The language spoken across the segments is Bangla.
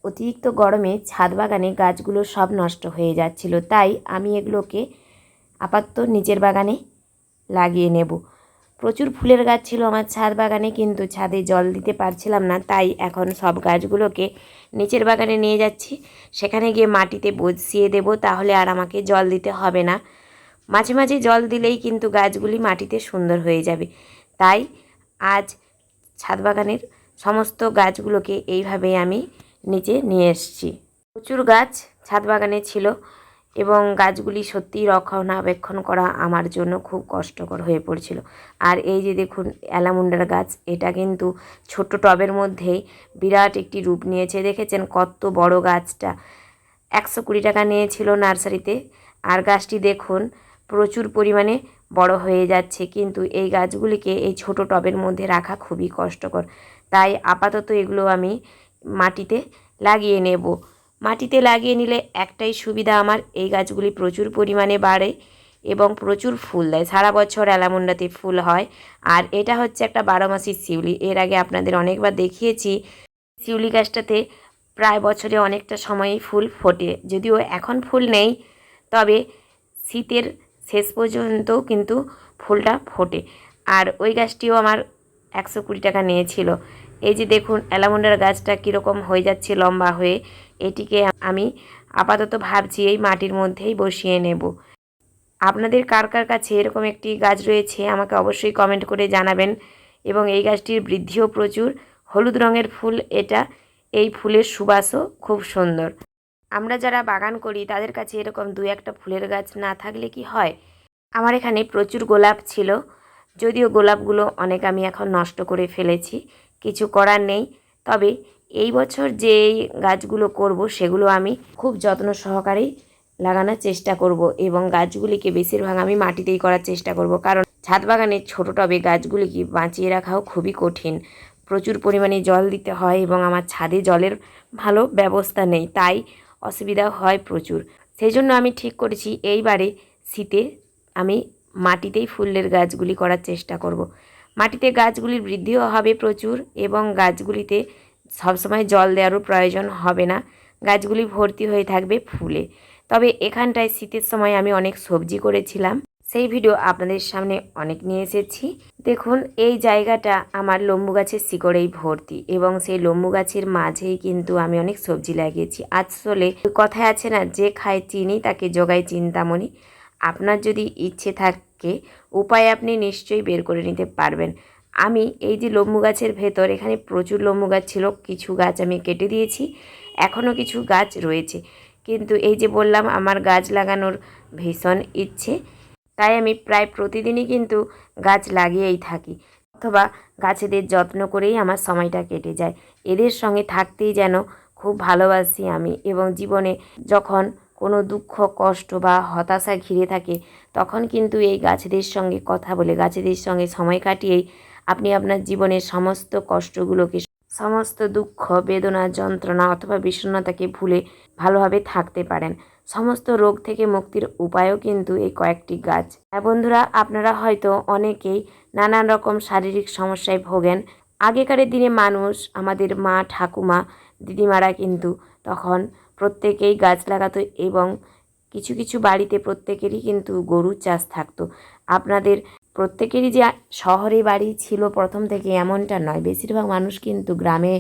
অতিরিক্ত গরমে ছাদ বাগানে গাছগুলো সব নষ্ট হয়ে যাচ্ছিল, তাই আমি এগুলোকে আপাতত নিচের বাগানে লাগিয়ে নেব। প্রচুর ফুলের গাছ ছিল আমার ছাদ বাগানে, কিন্তু ছাদে জল দিতে পারছিলাম না, তাই এখন সব গাছগুলোকে নিচের বাগানে নিয়ে যাচ্ছি। সেখানে গিয়ে মাটিতে বসিয়ে দেব, তাহলে আর আমাকে জল দিতে হবে না। মাঝে মাঝে জল দিলেই কিন্তু গাছগুলি মাটিতে সুন্দর হয়ে যাবে। তাই আজ ছাদ বাগানের সমস্ত গাছগুলোকে এইভাবে আমি নিচে নিয়ে এসেছি। প্রচুর গাছ ছাদ বাগানে ছিল এবং গাছগুলি সত্যিই রক্ষণাবেক্ষণ করা আমার জন্য খুব কষ্টকর হয়ে পড়ছিল। আর এই যে দেখুন অ্যালামুন্ডার গাছ, এটা কিন্তু ছোট টবের মধ্যেই বিরাট একটি রূপ নিয়েছে। দেখেছেন কত বড় গাছটা, 120 টাকা নিয়েছিল নার্সারিতে। আর গাছটি দেখুন প্রচুর পরিমাণে বড় হয়ে যাচ্ছে, কিন্তু এই গাছগুলিকে এই ছোট টবের মধ্যে রাখা খুবই কষ্টকর। তাই আপাতত এগুলো আমি মাটিতে লাগিয়ে নেব। মাটিতে লাগিয়ে নিলে একটাই সুবিধা আমার, এই গাছগুলি প্রচুর পরিমাণে বাড়ে এবং প্রচুর ফুল দেয়। সারা বছর অ্যালামুন্ডাতে ফুল হয়। আর এটা হচ্ছে একটা 12 মাসি শিউলি। এর আগে আপনাদের অনেকবার দেখিয়েছি। শিউলি গাছটাতে প্রায় বছরে অনেকটা সময়ই ফুল ফোটে, যদিও এখন ফুল নেই, তবে শীতের শেষ পর্যন্তও কিন্তু ফুলটা ফোটে। আর ওই গাছটিও আমার 120 টাকা নিয়েছিল। এই যে দেখুন অ্যালামুন্ডার গাছটা কীরকম হয়ে যাচ্ছে লম্বা হয়ে, এটিকে আমি আপাতত ভাবছি এই মাটির মধ্যেই বসিয়ে নেব। আপনাদের কার কার কাছে এরকম একটি গাছ রয়েছে আমাকে অবশ্যই কমেন্ট করে জানাবেন। এবং এই গাছটির বৃদ্ধিও প্রচুর, হলুদ রঙের ফুল এটা, এই ফুলের সুবাসও খুব সুন্দর। আমরা যারা বাগান করি তাদের কাছে এরকম 2-1টা ফুলের গাছ না থাকলে কি হয়। আমার এখানে প্রচুর গোলাপ ছিল, যদিও গোলাপগুলো অনেক আমি এখন নষ্ট করে ফেলেছি, কিছু করার নেই। তবে এই বছর যে গাছগুলো করব সেগুলো আমি খুব যত্ন সহকারেই লাগানোর চেষ্টা করব এবং গাছগুলিকে বেশিরভাগ আমি মাটিতেই করার চেষ্টা করব, কারণ ছাদ বাগানের ছোটো টবে গাছগুলিকে বাঁচিয়ে রাখাও খুবই কঠিন। প্রচুর পরিমাণে জল দিতে হয় এবং আমার ছাদে জলের ভালো ব্যবস্থা নেই, তাই অসুবিধা হয় প্রচুর। সেই জন্য আমি ঠিক করেছি এইবারে শীতে আমি মাটিতেই ফুলের গাছগুলি করার চেষ্টা করব। মাটিতে গাছগুলির বৃদ্ধিও হবে প্রচুর এবং গাছগুলিতে সবসময় জল দেওয়ারও প্রয়োজন হবে না, গাছগুলি ভর্তি হয়ে থাকবে ফুলে। তবে এখানটায় শীতের সময় আমি অনেক সবজি করেছিলাম, সেই ভিডিও আপনাদের সামনে অনেক নিয়ে এসেছি। দেখুন এই জায়গাটা আমার লেম্বু গাছের শিকড়েই ভর্তি এবং সেই লেম্বু গাছের মাঝেই কিন্তু আমি অনেক সবজি লাগিয়েছি। আসলে ওই কথায় আছে না, যে খায় চিনি তাকে জোগায় চিন্তামণি। আপনার যদি ইচ্ছে থাকে উপায় আপনি নিশ্চয়ই বের করে নিতে পারবেন। আমি এই যে লেম্বু গাছের ভেতর, এখানে প্রচুর লেম্বু গাছ ছিল, কিছু গাছ আমি কেটে দিয়েছি, এখনও কিছু গাছ রয়েছে। কিন্তু এই যে বললাম আমার গাছ লাগানোর ভীষণ ইচ্ছে, তাই আমি প্রায় প্রতিদিনই কিন্তু গাছ লাগিয়েই থাকি, অথবা গাছেদের যত্ন করেই আমার সময়টা কেটে যায়। এদের সঙ্গে থাকতেই যেন খুব ভালোবাসি আমি। এবং জীবনে যখন কোনো দুঃখ কষ্ট বা হতাশা ঘিরে থাকে, তখন কিন্তু এই গাছেদের সঙ্গে কথা বলে, গাছেদের সঙ্গে সময় কাটিয়েই আপনি আপনার জীবনের সমস্ত কষ্টগুলোকে, সমস্ত দুঃখ বেদনা যন্ত্রণা অথবা বিষণ্ণতাকে ভুলে ভালোভাবে থাকতে পারেন। সমস্ত রোগ থেকে মুক্তির উপায়ও কিন্তু এই কয়েকটি গাছ। হ্যাঁ বন্ধুরা, আপনারা হয়তো অনেকেই নানান রকম শারীরিক সমস্যায় ভোগেন। আগেকারের দিনে মানুষ, আমাদের মা ঠাকুমা দিদিমারা কিন্তু তখন প্রত্যেকেই গাছ লাগাতো এবং কিছু কিছু বাড়িতে প্রত্যেকেরই কিন্তু গরুর চাষ থাকতো। আপনাদের প্রত্যেকেরই যে শহরে বাড়ি ছিল প্রথম থেকে এমনটা নয়, বেশিরভাগ মানুষ কিন্তু গ্রামে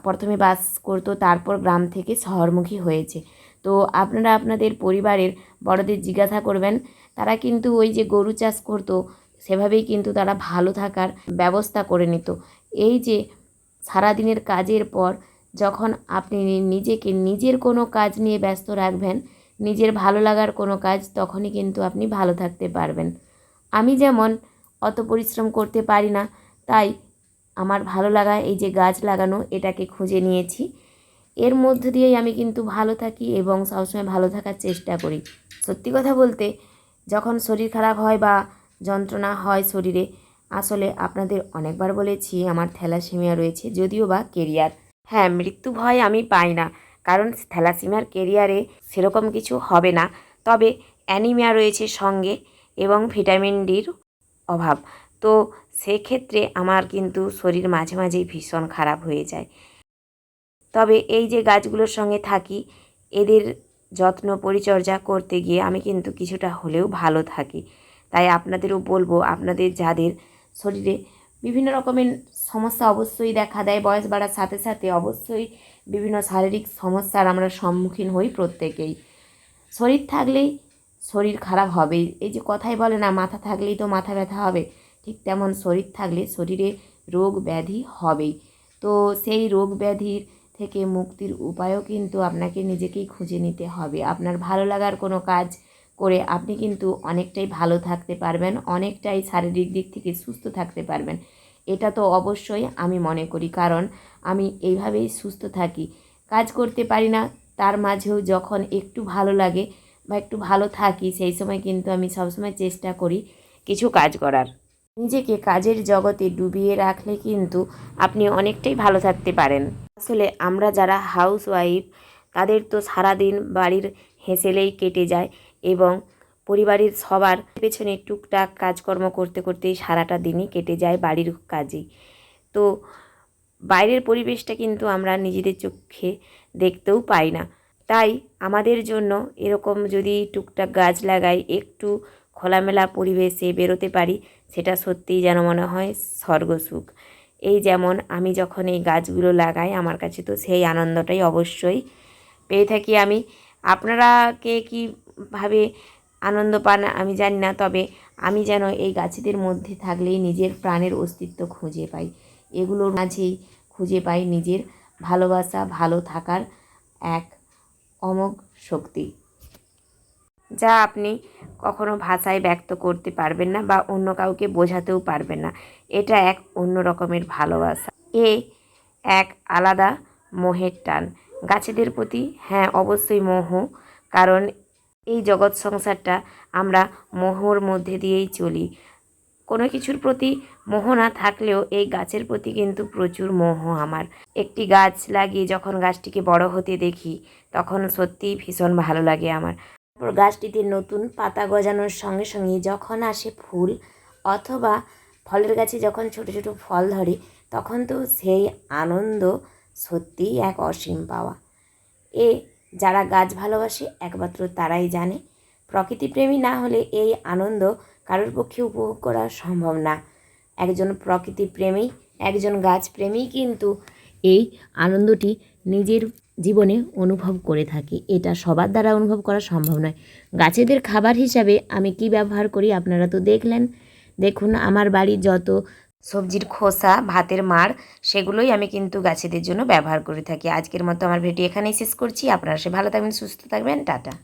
প্রথমে বাস করতো, তারপর গ্রাম থেকে শহরমুখী হয়েছে। তো আপনারা আপনাদের পরিবারের বড়দের জিজ্ঞাসা করবেন, তারা কিন্তু ওই যে গরু চাষ করতো সেভাবেই কিন্তু তারা ভালো থাকার ব্যবস্থা করে নিত। এই যে সারাদিনের কাজের পর যখন আপনি নিজেকে নিজের কোনো কাজ নিয়ে ব্যস্ত রাখবেন, নিজের ভালো লাগার কোনো কাজ, তখনই কিন্তু আপনি ভালো থাকতে পারবেন। আমি যেমন অত পরিশ্রম করতে পারি না, তাই আমার ভালো লাগা এই যে গাছ লাগানো, এটাকে খুঁজে নিয়েছি। এর মধ্য দিয়েই আমি কিন্তু ভালো থাকি এবং সবসময় ভালো থাকার চেষ্টা করি। সত্যি কথা বলতে, যখন শরীর খারাপ হয় বা যন্ত্রণা হয় শরীরে, আসলে আপনাদের অনেকবার বলেছি আমার থ্যালাসেমিয়া রয়েছে, যদিও বা কেরিয়ার। হ্যাঁ, মৃত্যু ভয় আমি পাই না, কারণ থ্যালাসেমিয়ার কেরিয়ারে সেরকম কিছু হবে না। তবে অ্যানিমিয়া রয়েছে সঙ্গে এবং ভিটামিন ডির অভাব। তো সেক্ষেত্রে আমার কিন্তু শরীর মাঝে মাঝেই ভীষণ খারাপ হয়ে যায়। তবে এই যে গাছগুলোর সঙ্গে থাকি, এদের যত্ন পরিচর্যা করতে গিয়ে আমি কিন্তু কিছুটা হলেও ভালো থাকি। তাই আপনাদেরও বলবো, আপনাদের যাদের শরীরে বিভিন্ন রকমের সমস্যা অবশ্যই দেখা দেয়, বয়স বাড়ার সাথে সাথে অবশ্যই বিভিন্ন শারীরিক সমস্যার আমরা সম্মুখীন হই প্রত্যেকেই। শরীর থাকলেই শরীর খারাপ হবেই। এই যে কথাই বলে না, মাথা থাকলেই তো মাথা ব্যথা হবে, ঠিক তেমন শরীর থাকলে শরীরে রোগ ব্যাধি হবেই। তো সেই রোগ ব্যাধির থেকে মুক্তির উপায়ও কিন্তু আপনাকে নিজেকেই খুঁজে নিতে হবে। আপনার ভালো লাগার কোনো কাজ করে আপনি কিন্তু অনেকটাই ভালো থাকতে পারবেন, অনেকটাই শারীরিক দিক থেকে সুস্থ থাকতে পারবেন। এটা তো অবশ্যই আমি মনে করি, কারণ আমি এইভাবেই সুস্থ থাকি। কাজ করতে পারি না, তার মাঝেও যখন একটু ভালো লাগে বা একটু ভালো থাকি, সেই সময় কিন্তু আমি সবসময় চেষ্টা করি কিছু কাজ করার। নিজেকে কাজের জগতে ডুবিয়ে রাখলে কিন্তু আপনি অনেকটাই ভালো থাকতে পারেন। আসলে আমরা যারা হাউস ওয়াইফ, তাদের তো সারাদিন বাড়ির হেঁসেলেই কেটে যায় এবং পরিবারের সবার পেছনে টুকটাক কাজকর্ম করতে করতেই সারাটা দিনই কেটে যায় বাড়ির কাজেই। তো বাইরের পরিবেশটা কিন্তু আমরা নিজেদের চোখে দেখতেও পাই না। তাই আমাদের জন্য এরকম যদি টুকটাক গাছ লাগাই, একটু খোলামেলা পরিবেশে বেরোতে পারি, সেটা সত্যিই যেন মনে হয় স্বর্গসুখ। এই যেমন আমি যখন এই গাছগুলো লাগাই, আমার কাছে তো সেই আনন্দটাই অবশ্যই পেয়ে থাকি আমি। আপনারা কে কীভাবে আনন্দ পান আমি জানি না, তবে আমি যেন এই গাছেদের মধ্যে থাকলেই নিজের প্রাণের অস্তিত্ব খুঁজে পাই। এগুলোর মাঝেই খুঁজে পাই নিজের ভালোবাসা, ভালো থাকার এক অমোঘ শক্তি, যা আপনি কখনো ভাষায় ব্যক্ত করতে পারবেন না বা অন্য কাউকে বোঝাতেও পারবেন না। এটা এক অন্য রকমের ভালোবাসা, এক আলাদা মোহের টান গাছেদের প্রতি। হ্যাঁ, অবশ্যই মোহ, কারণ এই জগৎ সংসারটা আমরা মোহর মধ্যে দিয়েই চলি। কোনো কিছুর প্রতি মোহ না থাকলেও এই গাছের প্রতি কিন্তু প্রচুর মোহ আমার। একটি গাছ লাগিয়ে যখন গাছটিকে বড় হতে দেখি, তখন সত্যিই ভীষণ ভালো লাগে আমার। তারপর গাছটিতে নতুন পাতা গজানোর সঙ্গে সঙ্গে যখন আসে ফুল, অথবা ফলের গাছে যখন ছোট ছোট ফল ধরে, তখন তো সেই আনন্দ সত্যিই এক অসীম পাওয়া। যারা গাছ ভালোবাসে একমাত্র তারাই জানে। প্রকৃতিপ্রেমী না হলে এই আনন্দ কারোর পক্ষে উপভোগ করা সম্ভব না। একজন প্রকৃতিপ্রেমী, একজন গাছপ্রেমী কিন্তু এই আনন্দটি নিজের জীবনে অনুভব করে থাকে। এটা সবার দ্বারা অনুভব করা সম্ভব নয়। গাছেদের খাবার হিসাবে আমি কি ব্যবহার করি আপনারা তো দেখলেন। দেখুন, আমার বাড়ির যত সবজির খোসা, ভাতের মাড়, সেগুলোই আমি কিন্তু গাছেদের জন্য ব্যবহার করে থাকি। আজকের মতো আমার ভিডিও এখানেই শেষ করছি। আপনারা সে ভালো থাকবেন, সুস্থ থাকবেন, টাটা।